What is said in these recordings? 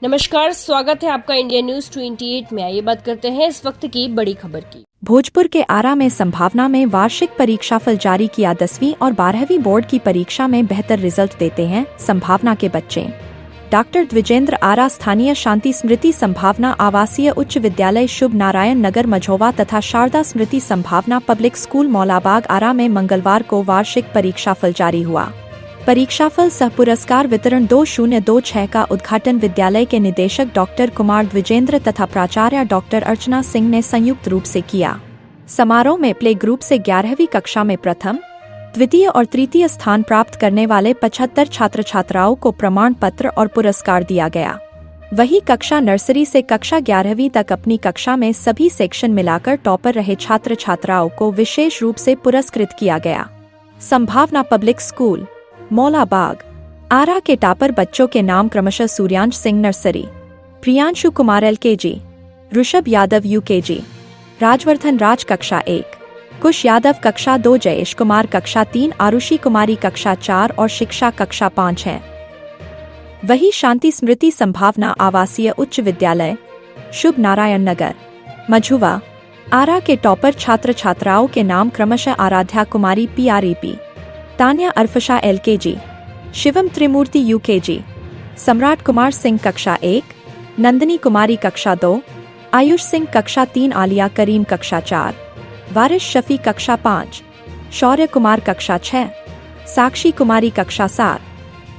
नमस्कार, स्वागत है आपका इंडिया न्यूज 28 में। आइए बात करते हैं इस वक्त की बड़ी खबर की। भोजपुर के आरा में संभावना में वार्षिक परीक्षाफल जारी किया। 10वीं और 12वीं बोर्ड की परीक्षा में बेहतर रिजल्ट देते हैं संभावना के बच्चे। डॉक्टर द्विजेंद्र आरा स्थानीय शांति स्मृति संभावना आवासीय उच्च विद्यालय शुभ नारायण नगर मझोवा तथा शारदा स्मृति संभावना पब्लिक स्कूल मौलाबाग आरा में मंगलवार को वार्षिक परीक्षाफल जारी हुआ। परीक्षाफल सह पुरस्कार वितरण 2026 का उद्घाटन विद्यालय के निदेशक डॉक्टर कुमार द्विजेंद्र तथा प्राचार्य डॉक्टर अर्चना सिंह ने संयुक्त रूप से किया। समारोह में प्ले ग्रुप से 11वीं कक्षा में प्रथम, द्वितीय और तृतीय स्थान प्राप्त करने वाले 75 छात्र छात्राओं को प्रमाण पत्र और पुरस्कार दिया गया। वही कक्षा नर्सरी से कक्षा 11वीं तक अपनी कक्षा में सभी सेक्शन मिलाकर टॉपर रहे छात्र छात्राओं को विशेष रूप से पुरस्कृत किया गया। संभावना पब्लिक स्कूल मौलाबाग आरा के टॉपर बच्चों के नाम क्रमशः Suryansh Singh nursery, Priyanshu Kumar LKG, Rishabh Yadav UKG, Rajvardhan Raj कक्षा 1, कुश यादव कक्षा 2, जयेश कुमार कक्षा 3, आरुषि कुमारी कक्षा 4 और शिक्षा कक्षा 5 हैं। वही शांति स्मृति संभावना आवासीय उच्च विद्यालय शुभ नारायण नगर मझुवा आरा के टॉपर छात्र छात्राओं के नाम क्रमशः आराध्या कुमारी PREP, तान्या अरफशा LKG, शिवम त्रिमूर्ति UKG, सम्राट कुमार सिंह कक्षा 1, नंदिनी कुमारी कक्षा 2, आयुष सिंह कक्षा 3, आलिया करीम कक्षा 4, वारिश शफी कक्षा 5, शौर्य कुमार कक्षा 6, साक्षी कुमारी कक्षा 7,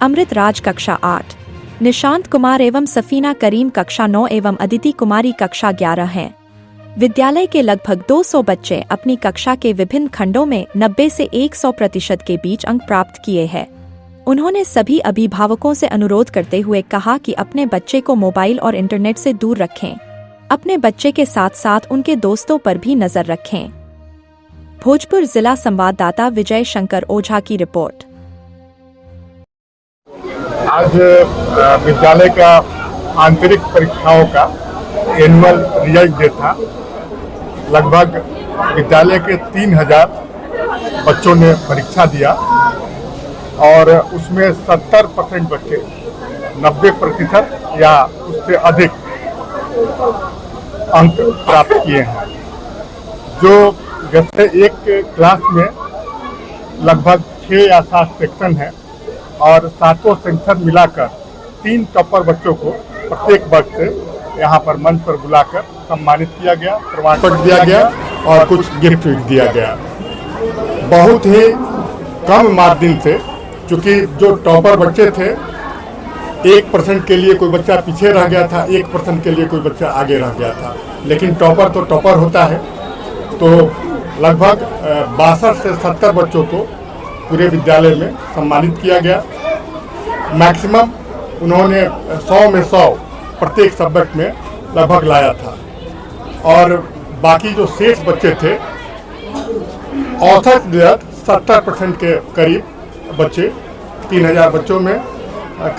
अमृत राज कक्षा 8, निशांत कुमार एवं सफीना करीम कक्षा 9 एवं अदिति कुमारी कक्षा 11 हैं। विद्यालय के लगभग 200 बच्चे अपनी कक्षा के विभिन्न खंडों में 90 से 100% के बीच अंक प्राप्त किए हैं। उन्होंने सभी अभिभावकों से अनुरोध करते हुए कहा कि अपने बच्चे को मोबाइल और इंटरनेट से दूर रखें। अपने बच्चे के साथ साथ उनके दोस्तों पर भी नजर रखें। भोजपुर जिला संवाददाता विजय शंकर ओझा की रिपोर्ट। आज विद्यालय का आंतरिक परीक्षाओं का एनुअल रिजल्ट डे था। लगभग विद्यालय के 3000 बच्चों ने परीक्षा दिया और उसमें 70% बच्चे 90% या उससे अधिक अंक प्राप्त किए हैं। जो जैसे एक क्लास में लगभग 6 या 7 सेक्शन है और 7 सेक्शन मिलाकर 3 टॉपर बच्चों को प्रत्येक वर्ग से यहाँ पर मंच पर बुलाकर सम्मानित किया गया, प्रमाण पत्र दिया गया और कुछ गिफ्ट दिया गया। बहुत ही कम मार्जिन से, क्योंकि जो टॉपर बच्चे थे 1% के लिए कोई बच्चा पीछे रह गया था, 1% के लिए कोई बच्चा आगे रह गया था, लेकिन टॉपर तो टॉपर होता है। तो लगभग 62 से 70 बच्चों को पूरे विद्यालय में सम्मानित किया गया। मैक्सिमम उन्होंने 100 में 100 प्रत्येक सब्जेक्ट में लगभग लाया था और बाकी जो शेष बच्चे थे औसत रिजल्ट 70% के करीब बच्चे, 3000 बच्चों में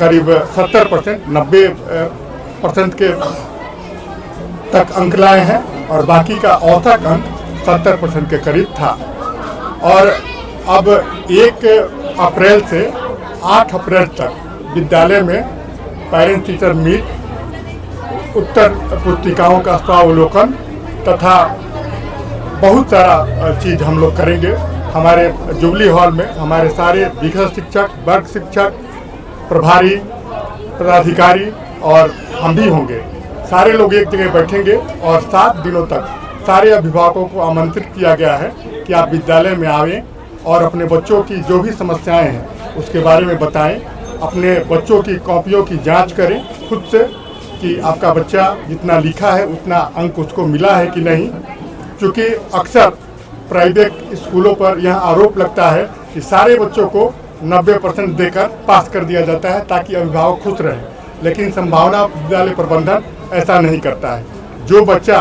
करीब 70% 90% के तक अंक लाए हैं और बाकी का औसत अंक 70% के करीब था। और अब 1 अप्रैल से 8 अप्रैल तक विद्यालय में पेरेंट टीचर मीट, उत्तर पुस्तिकाओं का स्वावलोकन तथा बहुत सारा चीज़ हम लोग करेंगे। हमारे जुबली हॉल में हमारे सारे विषय शिक्षक, वर्ग शिक्षक, प्रभारी, पदाधिकारी और हम भी होंगे। सारे लोग एक जगह बैठेंगे और 7 दिनों तक सारे अभिभावकों को आमंत्रित किया गया है कि आप विद्यालय में आवें और अपने बच्चों की जो भी समस्याएं हैं उसके बारे में बताएं। अपने बच्चों की कॉपियों की जांच करें खुद से कि आपका बच्चा जितना लिखा है उतना अंक उसको मिला है कि नहीं, क्योंकि अक्सर प्राइवेट स्कूलों पर यह आरोप लगता है कि सारे बच्चों को 90% देकर पास कर दिया जाता है ताकि अभिभावक खुश रहे, लेकिन संभावना विद्यालय प्रबंधन ऐसा नहीं करता है। जो बच्चा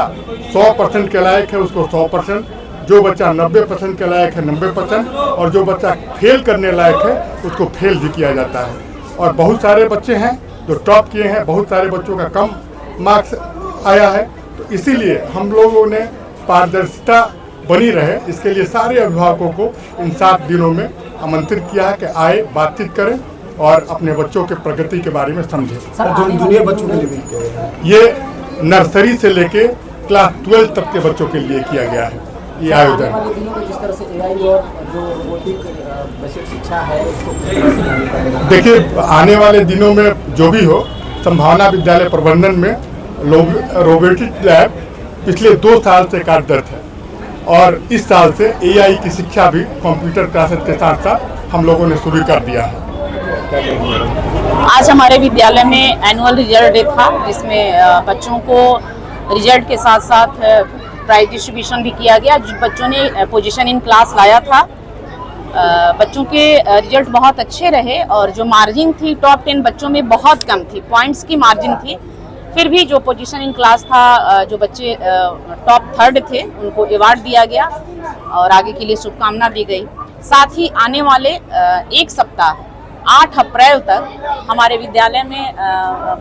100% के लायक है उसको 100%, जो बच्चा 90% के लायक है 90% और जो बच्चा फेल करने लायक है उसको फेल भी किया जाता है। और बहुत सारे बच्चे हैं जो टॉप किए हैं, बहुत सारे बच्चों का कम मार्क्स आया है। तो इसीलिए हम लोगों ने पारदर्शिता बनी रहे, इसके लिए सारे अभिभावकों को इन 7 दिनों में आमंत्रित किया है कि आए, बातचीत करें और अपने बच्चों के प्रगति के बारे में समझें। सर, जो जूनियर बच्चों के लिए भी किया गया है। ये नर्सरी से लेके क्लास 12 तक के बच्चों के लिए किया गया है ये आयोजन। आने वाले दिनों में जिस तरह से AI और जो रोबोटिक बेसिक शिक्षा है उसको किस तरह से लागू करेगा? देखिए, आने वाले दिनों में जो भी हो, संभावना विद्यालय प्रबंधन में रोबोटिक लैब पिछले 2 साल से कार्यरत है और इस साल से AI की शिक्षा भी कंप्यूटर क्लासेस के साथ साथ हम लोगों ने शुरू कर दिया है। आज हमारे विद्यालय में एनुअल रिजल्ट डे था, जिसमें बच्चों को रिजल्ट के साथ साथ प्राइज डिस्ट्रीब्यूशन भी किया गया। जिन बच्चों ने पोजीशन इन क्लास लाया था, बच्चों के रिजल्ट बहुत अच्छे रहे और जो मार्जिन थी टॉप 10 बच्चों में बहुत कम थी, पॉइंट्स की मार्जिन थी। फिर भी जो पोजीशन इन क्लास था, जो बच्चे टॉप 3rd थे, उनको अवार्ड दिया गया और आगे के लिए शुभकामना दी गई। साथ ही आने वाले एक सप्ताह 8 अप्रैल तक हमारे विद्यालय में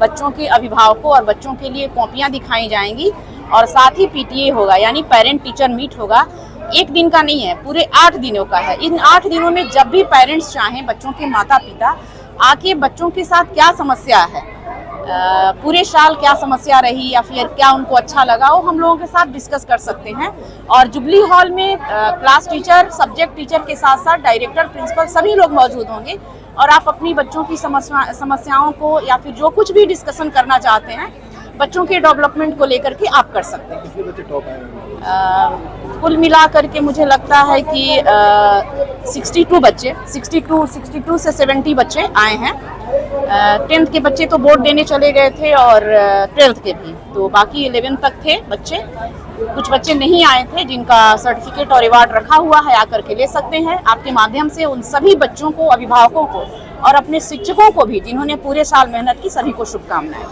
बच्चों के अभिभावकों और बच्चों के लिए कॉपियां दिखाई जाएंगी और साथ ही PTA होगा, यानी पेरेंट टीचर मीट होगा। एक दिन का नहीं है, पूरे 8 दिनों का है। इन 8 दिनों में जब भी पेरेंट्स चाहें, बच्चों के माता पिता आके बच्चों के साथ क्या समस्या है, पूरे साल क्या समस्या रही या फिर क्या उनको अच्छा लगा, वो हम लोगों के साथ डिस्कस कर सकते हैं। और जुबली हॉल में क्लास टीचर, सब्जेक्ट टीचर के साथ साथ डायरेक्टर, प्रिंसिपल सभी लोग मौजूद होंगे और आप अपनी बच्चों की समस्याओं को या फिर जो कुछ भी डिस्कशन करना चाहते हैं बच्चों के डेवलपमेंट को लेकर के आप कर सकते हैं। कितने बच्चे टॉप आए हैं? कुल मिला करके मुझे लगता है कि 62 बच्चे, 62 से 70 बच्चे आए हैं। 10th के बच्चे तो बोर्ड देने चले गए थे और 12th के भी, तो बाकी 11th तक थे बच्चे। कुछ बच्चे नहीं आए थे जिनका सर्टिफिकेट और अवार्ड रखा हुआ है, आकर के ले सकते हैं। आपके माध्यम से उन सभी बच्चों को, अभिभावकों को और अपने शिक्षकों को भी, जिन्होंने पूरे साल मेहनत की, सभी को शुभकामनाएं।